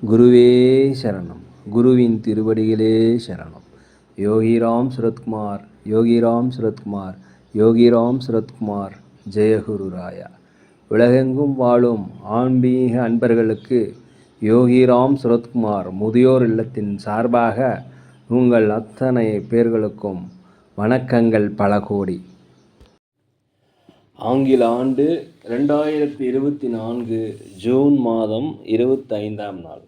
குருவே சரணம். குருவின் திருவடிகளே சரணம். யோகிராம் சுரத்குமார், யோகிராம் சுரத்குமார், யோகிராம் சுரத்குமார். ஜெயகுரு ராயா. உலகெங்கும் வாழும் ஆன்மீக அன்பர்களுக்கு யோகிராம் சுரத்குமார் முதியோர் இல்லத்தின் சார்பாக உங்கள் அத்தனை பேர்களுக்கும் வணக்கங்கள் பல கோடி. ஆங்கில ஆண்டு 2024 ஜூன் மாதம் 25ஆம் நாள்.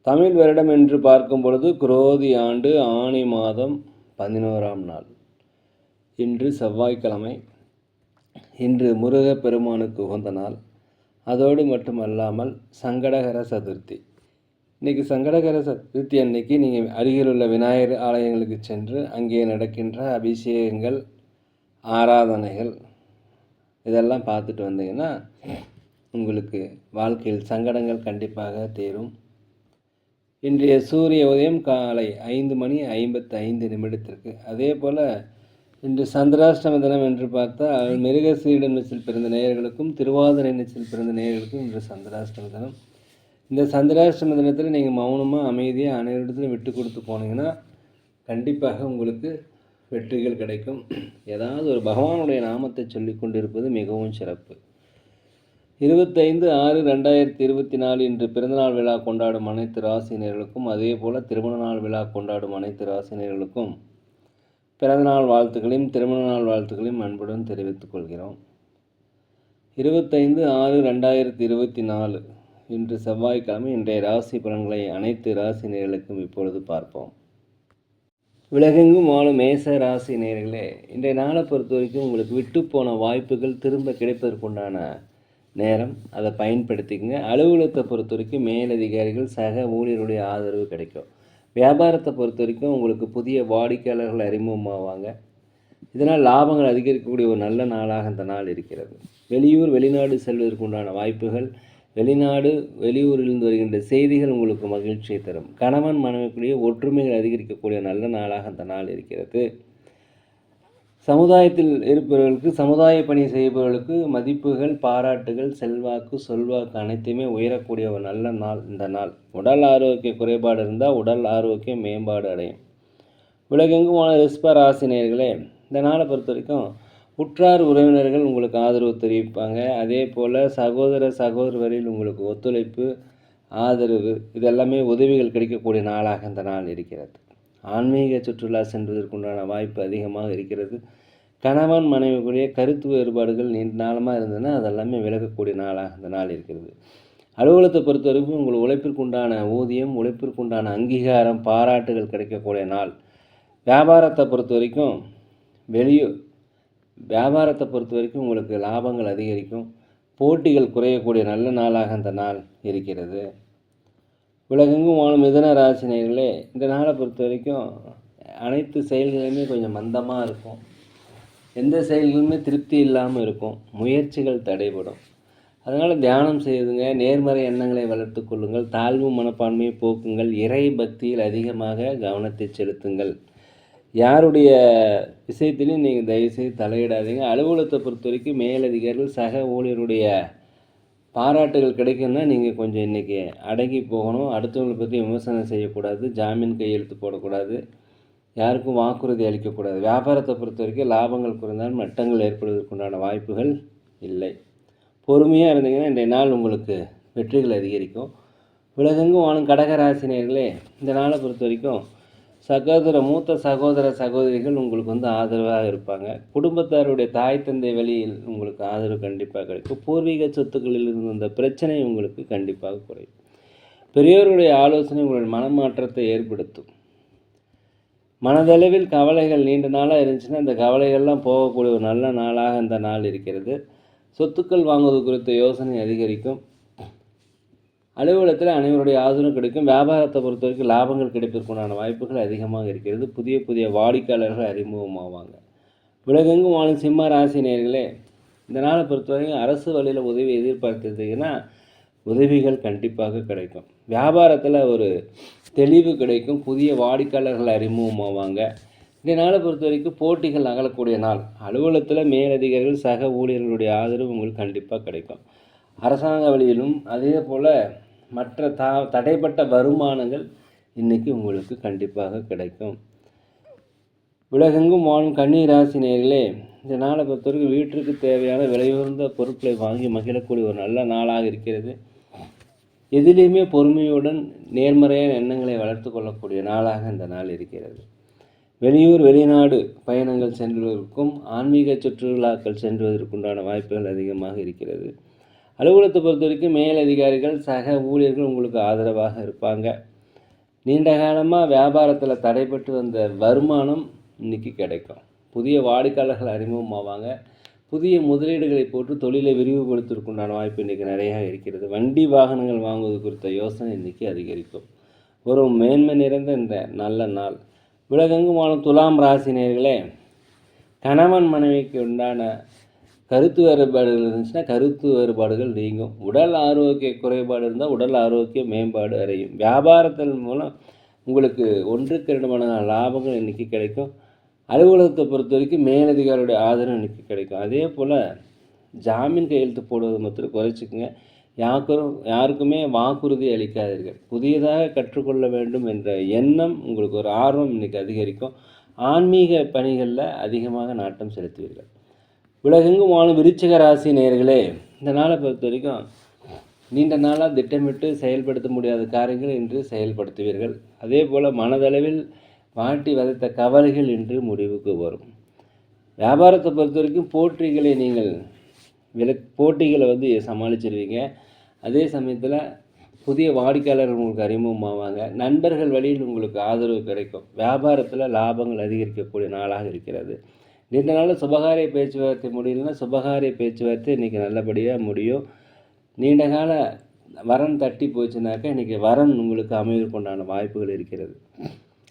தமிழ் வருடம் என்று பார்க்கும் பொழுது குரோதி ஆண்டு ஆனி மாதம் 11ஆம் நாள். இன்று செவ்வாய்க்கிழமை. இன்று முருகப் பெருமானுக்கு உகந்த நாள். அதோடு மட்டுமல்லாமல் சங்கடகர சதுர்த்தி. இன்றைக்கி சங்கடகர சதுர்த்தி அன்னைக்கு நீங்கள் அருகிலுள்ள விநாயகர் ஆலயங்களுக்கு சென்று அங்கே நடக்கின்ற அபிஷேகங்கள், ஆராதனைகள் இதெல்லாம் பார்த்துட்டு வந்தீங்கன்னா உங்களுக்கு வாழ்க்கையில் சங்கடங்கள் கண்டிப்பாக தீரும். இன்றைய சூரிய உதயம் காலை 5:55 அதே போல் இன்று சந்திராஷ்டம தினம் என்று பார்த்தால் மிருகசீட நட்சத்திரத்தில் பிறந்த நேயர்களுக்கும் திருவாதிரை நட்சத்திரத்தில் பிறந்த நேயர்களுக்கும் இன்று சந்திராஷ்டம தினம். இந்த சந்திராஷ்டம தினத்தில் நீங்கள் மௌனமாக அமைதியாக அனைவரிடத்திலும் விட்டு கொடுத்து போனீங்கன்னா கண்டிப்பாக உங்களுக்கு வெற்றிகள் கிடைக்கும். ஏதாவது ஒரு பகவானுடைய நாமத்தை சொல்லி கொண்டிருப்பது மிகவும் சிறப்பு. 25/6/2024 இன்று பிறந்தநாள் விழா கொண்டாடும் அனைத்து ராசினியர்களுக்கும் அதே போல் திருமண நாள் விழா கொண்டாடும் அனைத்து ராசினியர்களுக்கும் பிறந்தநாள் வாழ்த்துக்களையும் திருமண நாள் வாழ்த்துக்களையும் அன்புடன் தெரிவித்துக் கொள்கிறோம். 25/6/2024 இன்று செவ்வாய்க்கிழமை. இன்றைய ராசி பலன்களை அனைத்து ராசினியர்களுக்கும் இப்பொழுது பார்ப்போம். உலகெங்கும் வாழும் மேச ராசி நேயர்களே, இன்றைய நாளை பொறுத்த வரைக்கும் உங்களுக்கு விட்டு போன வாய்ப்புகள் திரும்ப கிடைப்பதற்குண்டான நேரம். அதை பயன்படுத்திக்கங்க. அலுவலகத்தை பொறுத்த வரைக்கும் மேலதிகாரிகள், சக ஊழியருடைய ஆதரவு கிடைக்கும். வியாபாரத்தை பொறுத்த வரைக்கும் உங்களுக்கு புதிய வாடிக்கையாளர்கள் அறிமுகமாவாங்க. இதனால் லாபங்கள் அதிகரிக்கக்கூடிய ஒரு நல்ல நாளாக இந்த நாள் இருக்கிறது. வெளியூர் வெளிநாடு செல்வதற்குண்டான வாய்ப்புகள், வெளியூரிலிருந்து வருகின்ற செய்திகள் உங்களுக்கு மகிழ்ச்சியை தரும். கணவன் மனைவிக்குரிய ஒற்றுமைகள் அதிகரிக்கக்கூடிய நல்ல நாளாக அந்த நாள் இருக்கிறது. சமுதாயத்தில் இருப்பவர்களுக்கு, சமுதாய பணி செய்பவர்களுக்கு மதிப்புகள், பாராட்டுகள், செல்வாக்கு, சொல்வாக்கு அனைத்துமே உயரக்கூடிய ஒரு நல்ல நாள் இந்த நாள். உடல் ஆரோக்கிய குறைபாடு இருந்தால் உடல் ஆரோக்கியம் மேம்பாடு அடையும். உலகெங்குமான ரிஷப ராசினியர்களே, இந்த நாளை பொறுத்த வரைக்கும் உற்றார் உறவினர்கள் உங்களுக்கு ஆதரவு தெரிவிப்பாங்க. அதே போல் சகோதரர்களில் உங்களுக்கு ஒத்துழைப்பு, ஆதரவு இதெல்லாமே உதவிகள் கிடைக்கக்கூடிய நாளாக இந்த நாள் இருக்கிறது. ஆன்மீக சுற்றுலா சென்றதற்குண்டான வாய்ப்பு அதிகமாக இருக்கிறது. கணவன் மனைவிக்குரிய கருத்து வேறுபாடுகள் நீண்ட நாளமாக இருந்ததுன்னா அதெல்லாமே விலகக்கூடிய நாளாக இந்த நாள் இருக்கிறது. அலுவலகத்தை பொறுத்த வரைக்கும் உங்கள் உழைப்பிற்குண்டான ஊதியம், உழைப்பிற்குண்டான அங்கீகாரம், பாராட்டுகள் கிடைக்கக்கூடிய நாள். வியாபாரத்தை பொறுத்த வரைக்கும் உங்களுக்கு லாபங்கள் அதிகரிக்கும். போட்டிகள் குறையக்கூடிய நல்ல நாளாக அந்த நாள் இருக்கிறது. உலகெங்கும் வாழும் மிதுன ராசினியர்களே, இந்த நாளை பொறுத்த வரைக்கும் அனைத்து செயல்களுமே கொஞ்சம் மந்தமாக இருக்கும். எந்த செயல்களுமே திருப்தி இல்லாமல் இருக்கும். முயற்சிகள் தடைபடும். அதனால் தியானம் செய்யுதுங்க. நேர்மறை எண்ணங்களை வளர்த்து கொள்ளுங்கள். தாழ்வு மனப்பான்மையை போக்குங்கள். இறை பக்தியில் அதிகமாக கவனத்தை செலுத்துங்கள். யாருடைய விஷயத்திலையும் நீங்கள் தயவுசெய்து தலையிடாதீங்க. அலுவலகத்தை பொறுத்த வரைக்கும் மேலதிகாரிகள், சக ஊழியருடைய பாராட்டுகள் கிடைக்குன்னா நீங்கள் கொஞ்சம் இன்றைக்கி அடங்கி போகணும். அடுத்தவங்களை பற்றி விமர்சனம் செய்யக்கூடாது. ஜாமீன் கையெழுத்து போடக்கூடாது. யாருக்கும் வாக்குறுதி அளிக்கக்கூடாது. வியாபாரத்தை பொறுத்த வரைக்கும் லாபங்கள் குறைந்தாலும் நட்டங்கள் ஏற்படுவதற்குண்டான வாய்ப்புகள் இல்லை. பொறுமையாக இருந்தீங்கன்னா இன்றைய நாள் உங்களுக்கு வெற்றிகள் அதிகரிக்கும். உலகெங்கும் வாழும் கடகராசினியர்களே, இந்த நாளை பொறுத்த வரைக்கும் மூத்த சகோதரிகள் உங்களுக்கு ஆதரவாக இருப்பாங்க. குடும்பத்தாருடைய தாய் தந்தை வழியில் உங்களுக்கு ஆதரவு கண்டிப்பாக கிடைக்கும். பூர்வீக சொத்துக்களில் இருந்த அந்த பிரச்சனை உங்களுக்கு கண்டிப்பாக குறையும். பெரியோருடைய ஆலோசனை உங்களுடைய மனமாற்றத்தை ஏற்படுத்தும். மனதளவில் கவலைகள் நீண்ட நாளாக இருந்துச்சுன்னா அந்த கவலைகள்லாம் போகக்கூடிய ஒரு நல்ல நாளாக இந்த நாள் இருக்கிறது. சொத்துக்கள் வாங்குவது குறித்த யோசனை அதிகரிக்கும். அலுவலகத்தில் அனைவருடைய ஆதரவும் கிடைக்கும். வியாபாரத்தை பொறுத்த வரைக்கும் லாபங்கள் கிடைப்பதற்குண்டான வாய்ப்புகள் அதிகமாக இருக்கிறது. புதிய வாடிக்கையாளர்கள் அறிமுகமாவாங்க. உலகெங்கும் வாழும் சிம்ம ராசி நேயர்களே, இந்த நாளை பொறுத்தவரைக்கும் அரசு வழியில் உதவி எதிர்பார்த்துருந்தீங்கன்னா உதவிகள் கண்டிப்பாக கிடைக்கும். வியாபாரத்தில் ஒரு தெளிவு கிடைக்கும். புதிய வாடிக்கையாளர்கள் அறிமுகமாவாங்க. இந்த நாளை பொறுத்த வரைக்கும் போட்டிகள் அகலக்கூடிய நாள். அலுவலகத்தில் மேலதிகாரிகள், சக ஊழியர்களுடைய ஆதரவு உங்களுக்கு கண்டிப்பாக கிடைக்கும். அரசாங்க வழியிலும் அதே போல் மற்ற தடைப்பட்ட வருமானங்கள் இன்றைக்கி உங்களுக்கு கண்டிப்பாக கிடைக்கும். உலகெங்கும் வாழும் கன்னி ராசி நேயர்களே, இந்த நாளை பொறுத்தவரைக்கும் வீட்டிற்கு தேவையான விலையுயர்ந்த பொருட்களை வாங்கி மகிழக்கூடிய ஒரு நல்ல நாளாக இருக்கிறது. எதிலையுமே பொறுமையுடன் நேர்மறையான எண்ணங்களை வளர்த்து கொள்ளக்கூடிய நாளாக இந்த நாள் இருக்கிறது. வெளியூர் வெளிநாடு பயணங்கள் செல்வதற்கும் ஆன்மீக சுற்றுலாக்கள் சென்றுவதற்குண்டான வாய்ப்புகள் அதிகமாக இருக்கிறது. அலுவலகத்தை பொறுத்த வரைக்கும் மேலதிகாரிகள் சக ஊழியர்கள் உங்களுக்கு ஆதரவாக இருப்பாங்க. நீண்ட காலமாக வியாபாரத்தில் தடைப்பட்டு வந்த வருமானம் இன்றைக்கி கிடைக்கும். புதிய வாடிக்கையாளர்கள் அறிமுகமாவாங்க. புதிய முதலீடுகளை போட்டு தொழிலை விரிவுபடுத்துவதற்குண்டான வாய்ப்பு இன்றைக்கி நிறையா இருக்கிறது. வண்டி வாகனங்கள் வாங்குவது குறித்த யோசனை இன்றைக்கி அதிகரிக்கும். ஒரு மேன்மை நிறைந்த இந்த நல்ல நாள். உலகெங்கும் வாழும் துலாம் ராசி நேயர்களே, கணவன் மனைவிக்கு உண்டான கருத்து வேறுபாடுகள் இருந்துச்சுன்னா கருத்து வேறுபாடுகள் நீங்கும். உடல் ஆரோக்கிய குறைபாடு இருந்தால் உடல் ஆரோக்கிய மேம்பாடு அடையும். வியாபாரத்தின் மூலம் உங்களுக்கு 1க்கு 2 மடங்கான லாபங்கள் இன்றைக்கி கிடைக்கும். அலுவலகத்தை பொறுத்த வரைக்கும் மேலதிகாரியுடைய ஆதரவு இன்றைக்கி கிடைக்கும். அதே போல் ஜாமீன் கையெழுத்து போடுவது மாத்திரம் குறைச்சிக்கங்க. யாருக்குமே வாக்குறுதி அளிக்காதீர்கள். புதியதாக கற்றுக்கொள்ள வேண்டும் என்ற எண்ணம் உங்களுக்கு ஒரு ஆர்வம் இன்றைக்கி அதிகரிக்கும். ஆன்மீக பணிகளில் அதிகமாக நாட்டம் செலுத்துவீர்கள். உலகெங்கும் வாழும் விருச்சிக ராசி நேயர்களே, இந்த நாளை பொறுத்த வரைக்கும் நீண்ட நாளாக திட்டமிட்டு செயல்படுத்த முடியாத காரியங்கள் இன்று செயல்படுத்துவீர்கள். அதே போல் மனதளவில் வாட்டி வதைத்த கவலைகள் இன்று முடிவுக்கு வரும். வியாபாரத்தை பொறுத்த வரைக்கும் போட்டிகளை சமாளிச்சிருவீங்க. அதே சமயத்தில் புதிய வாடிக்கையாளர்கள் உங்களுக்கு அறிமுகமாவாங்க. நண்பர்கள் வழியில் உங்களுக்கு ஆதரவு கிடைக்கும். வியாபாரத்தில் லாபங்கள் அதிகரிக்கக்கூடிய நாளாக இருக்கிறது. நீண்ட நாளில் சுபகாரிய பேச்சுவார்த்தை முடியலன்னா சுபகாரிய பேச்சுவார்த்தை இன்றைக்கி நல்லபடியாக முடியும். நீண்ட கால வரன் தட்டி போச்சுனாக்கா இன்றைக்கி வரன் உங்களுக்கு அமைவதற்குண்டான வாய்ப்புகள் இருக்கிறது.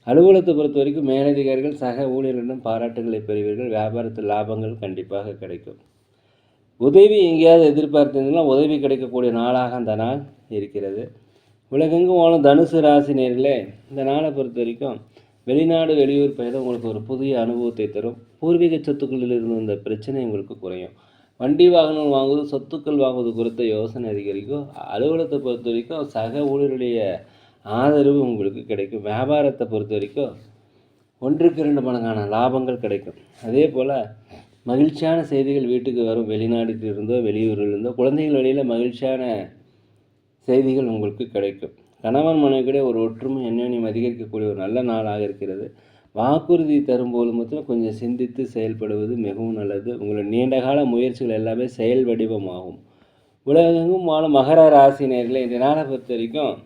அலுவலகத்தை பொறுத்த வரைக்கும் மேலதிகாரிகள் சக ஊழியர்களிடம் பாராட்டுகளை பெறுவீர்கள். வியாபாரத்தில் லாபங்கள் கண்டிப்பாக கிடைக்கும். உதவி எங்கேயாவது எதிர்பார்த்தீங்கன்னா உதவி கிடைக்கக்கூடிய நாளாக அந்த நாள் இருக்கிறது. உலகெங்கும் வாழும் தனுசு ராசி நேயர்களே, இந்த நாளை பொறுத்த வரைக்கும் வெளிநாடு வெளியூர் பயணம் உங்களுக்கு ஒரு புதிய அனுபவத்தை தரும். பூர்வீக சொத்துக்களில் இருந்து இந்த பிரச்சனை உங்களுக்கு குறையும். வண்டி வாகனம் வாங்குவது சொத்துக்கள் வாங்குவது குறித்த யோசனை அதிகரிக்கும். அலுவலகத்தை பொறுத்த வரைக்கும் சக ஊழியருடைய ஆதரவு உங்களுக்கு கிடைக்கும். வியாபாரத்தை பொறுத்த வரைக்கும் 1க்கு 2 மடங்கான லாபங்கள் கிடைக்கும். அதே போல் மகிழ்ச்சியான செய்திகள் வீட்டுக்கு வரும். வெளிநாட்டில் இருந்தோ வெளியூரில் இருந்தோ குழந்தைகள் வழியில் மகிழ்ச்சியான செய்திகள் உங்களுக்கு கிடைக்கும். கணவன் மனைவிக்கிடையே ஒரு ஒற்றுமை அந்யோன்யம் அதிகரிக்கக்கூடிய ஒரு நல்ல நாளாக இருக்கிறது. வாக்குறுதி தரும்போது மட்டும் கொஞ்சம் சிந்தித்து செயல்படுவது மிகவும் நல்லது. உங்களுடைய நீண்டகால முயற்சிகள் எல்லாமே செயல் வடிவமாகும். உலகெங்கும் வாழும் மகர ராசி நேயர்களே, இந்த நாளை பொறுத்த வரைக்கும்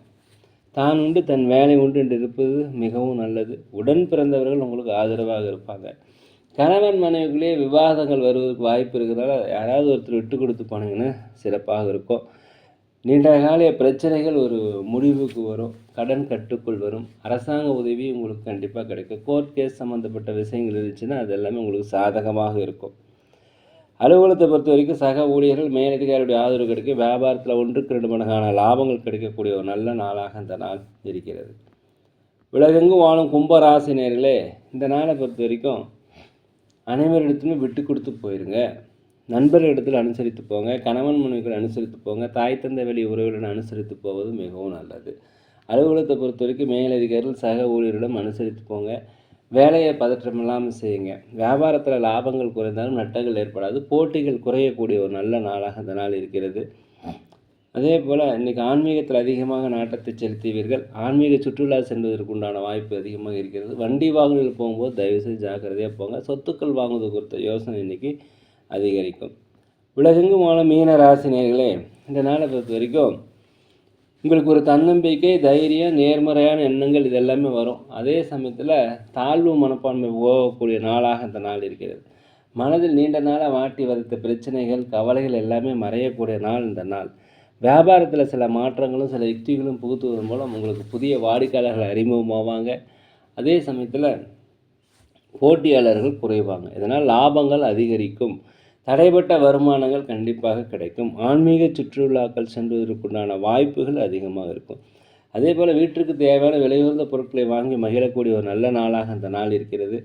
தான் உண்டு தன் வேலை உண்டு என்று இருப்பது மிகவும் நல்லது. உடன் பிறந்தவர்கள் உங்களுக்கு ஆதரவாக இருப்பாங்க. கணவன் மனைவிக்குள்ளே விவாதங்கள் வருவதற்கு வாய்ப்பு இருக்கிறதால யாராவது ஒருத்தர் விட்டு கொடுத்து போனீங்கன்னு சிறப்பாக இருக்கும். நீண்ட கால பிரச்சனைகள் ஒரு முடிவுக்கு வரும். கடன் கட்டுக்குள் வரும். அரசாங்க உதவி உங்களுக்கு கண்டிப்பாக கிடைக்கும். கோர்ட் கேஸ் சம்மந்தப்பட்ட விஷயங்கள் இருந்துச்சுன்னா அது எல்லாமே உங்களுக்கு சாதகமாக இருக்கும். அலுவலகத்தை பொறுத்த வரைக்கும் சக ஊழியர்கள் மேலதிகாரியுடைய ஆதரவு கிடைக்கும். வியாபாரத்தில் 1க்கு 2 மடங்கான லாபங்கள் கிடைக்கக்கூடிய ஒரு நல்ல நாளாக இந்த நாள் இருக்கிறது. உலகெங்கும் வாழும் கும்பராசி நேயர்களே, இந்த நாளை பொறுத்த வரைக்கும் அனைவரிடத்துலையும் விட்டு கொடுத்து போயிருங்க. நண்பர்களிடத்தில் அனுசரித்து போங்க. கணவன் மனைவிகள் அனுசரித்து போங்க. தாய் தந்தை வழி உறவுடன் அனுசரித்து போவது மிகவும் நல்லது. அலுவலகத்தை பொறுத்த வரைக்கும் மேலதிகாரிகள் சக ஊழியரிடம் அனுசரித்து போங்க. வேலையை பதற்றம் இல்லாமல் செய்யுங்க. வியாபாரத்தில் லாபங்கள் குறைந்தாலும் நட்டங்கள் ஏற்படாது. போட்டிகள் குறையக்கூடிய ஒரு நல்ல நாளாக இந்த நாள் இருக்கிறது. அதே போல் இன்றைக்கி ஆன்மீகத்தில் அதிகமாக நாட்டத்தை செலுத்துவீர்கள். ஆன்மீக சுற்றுலா செல்வதற்கு உண்டான வாய்ப்பு அதிகமாக இருக்கிறது. வண்டி வாகனங்கள் போகும்போது தயவுசெய்து ஜாக்கிரதையாக போங்க. சொத்துக்கள் வாங்குவது குறித்த யோசனை இன்றைக்கி அதிகரிக்கும். உலகெங்கும் வாழும் மீன ராசி நேயர்களே, இந்த நாளை பொறுத்த வரைக்கும் உங்களுக்கு ஒரு தன்னம்பிக்கை, தைரியம், நேர்மறையான எண்ணங்கள் இதெல்லாமே வரும். அதே சமயத்தில் தாழ்வு மனப்பான்மை போகக்கூடிய நாளாக இந்த நாள் இருக்கிறது. மனதில் நீண்ட நாளாக வாட்டி வதைத்த பிரச்சனைகள் கவலைகள் எல்லாமே மறையக்கூடிய நாள் இந்த நாள். வியாபாரத்தில் சில மாற்றங்களும் சில யுக்திகளும் புகுத்துவதன் மூலம் உங்களுக்கு புதிய வாடிக்கையாளர்கள் அறிமுகமாவாங்க. அதே சமயத்தில் போட்டியாளர்கள் குறைவாங்க. இதனால் லாபங்கள் அதிகரிக்கும். தடைப்பட்ட வருமானங்கள் கண்டிப்பாக கிடைக்கும். ஆன்மீக சுற்றுலாக்கள் சென்றுவதற்குண்டான வாய்ப்புகள் அதிகமாக இருக்கும். அதே போல் வீட்டிற்கு தேவையான விலையுயர்ந்த பொருட்களை வாங்கி மகிழக்கூடிய ஒரு நல்ல நாளாக இந்த நாள் இருக்கிறது.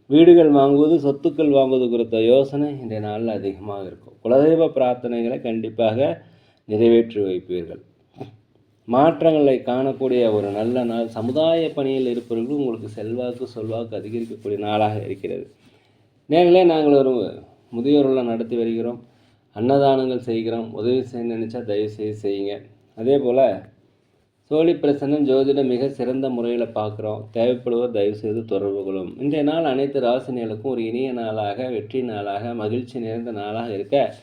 வீடுகள் வாங்குவது சொத்துக்கள் வாங்குவது குறித்த யோசனை இன்றைய நாளில் அதிகமாக இருக்கும். குலதெய்வ பிரார்த்தனைகளை கண்டிப்பாக நிறைவேற்றி வைப்பீர்கள். மாற்றங்களை காணக்கூடிய ஒரு நல்ல நாள். சமுதாய பணியில் இருப்பவர்களும் உங்களுக்கு செல்வாக்கு சொல்வாக்கு அதிகரிக்கக்கூடிய நாளாக இருக்கிறது. நேர்களே, நாங்கள் ஒரு முதியோர் இல்லம் நடத்தி வருகிறோம். அன்னதானங்கள் செய்கிறோம். உதவி செய்ய நினச்சா தயவுசெய்து செய்யுங்க. அதே போல் சோழி பிரசன்னம் ஜோதிடம் மிக சிறந்த முறையில் பார்க்குறோம். தேவைப்படுவோர் தயவுசெய்து தொடர்பு கொள்ளும். இன்றைய நாள் அனைத்து ராசினியர்களுக்கும் ஒரு இனிய நாளாக, வெற்றி நாளாக, மகிழ்ச்சி நிறைந்த நாளாக இருக்க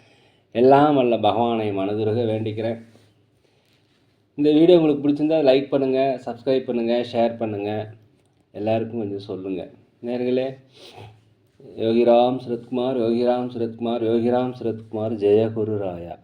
எல்லாம் வல்ல பகவானை மனதுருக வேண்டிக்கிறேன். இந்த வீடியோ உங்களுக்கு பிடிச்சிருந்தா லைக் பண்ணுங்கள், சப்ஸ்கிரைப் பண்ணுங்கள், ஷேர் பண்ணுங்கள், எல்லாருக்கும் கொஞ்சம் சொல்லுங்கள். நேர்களே, யோகிராம் சுரத்குமார், யோகிராம் சுரத்குமார், யோகிராம் சுரத்குமார், ஜெய குரு ராயா.